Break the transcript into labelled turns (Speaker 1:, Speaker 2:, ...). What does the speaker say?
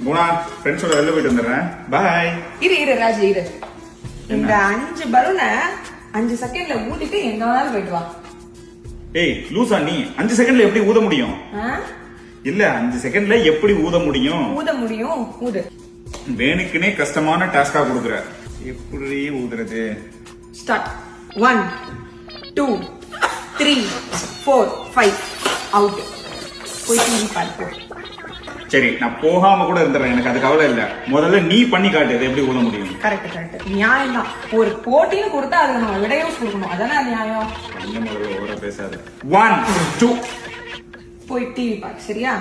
Speaker 1: குணா ஃப்ரெண்ட்ஸோட வெளில போயிட்டு வந்துடுறேன். பாய்.
Speaker 2: இரு ராஜ் இரு. இந்த 5 பலூனை 5 செகண்ட்ல ஊதிட்டு எங்க வேணாலும் போயிட்டு வா.
Speaker 1: ஏய் லூசா நீ 5 செகண்ட்ல எப்படி ஊத முடியும்? இல்ல 5 செகண்ட்ல எப்படி ஊத முடியும்?
Speaker 2: ஊது.
Speaker 1: வேணுக்குனே கஷ்டமான டாஸ்கா கொடுக்குற. எப்படி ஊதுறது?
Speaker 2: ஸ்டார்ட். 1 2 3 4 5 அவுட். போய் டிவி பாரு.
Speaker 1: சரி நான் போகாம கூட இருந்துறேன், எனக்கு அது கவலை இல்ல. முதல்ல நீ பண்ணி காட்டு எப்படி ஊத முடியும்.
Speaker 2: கரெக்ட் நியாயம் தான். ஒரு போட்டின்னு கொடுத்தா அதுக்கு நம்ம விடையும் கொடுக்கணும், அதானே நியாயம்.
Speaker 1: முதல்ல ஓர பேசாத. 1 2
Speaker 2: போய் டிவி பாரு சரியா?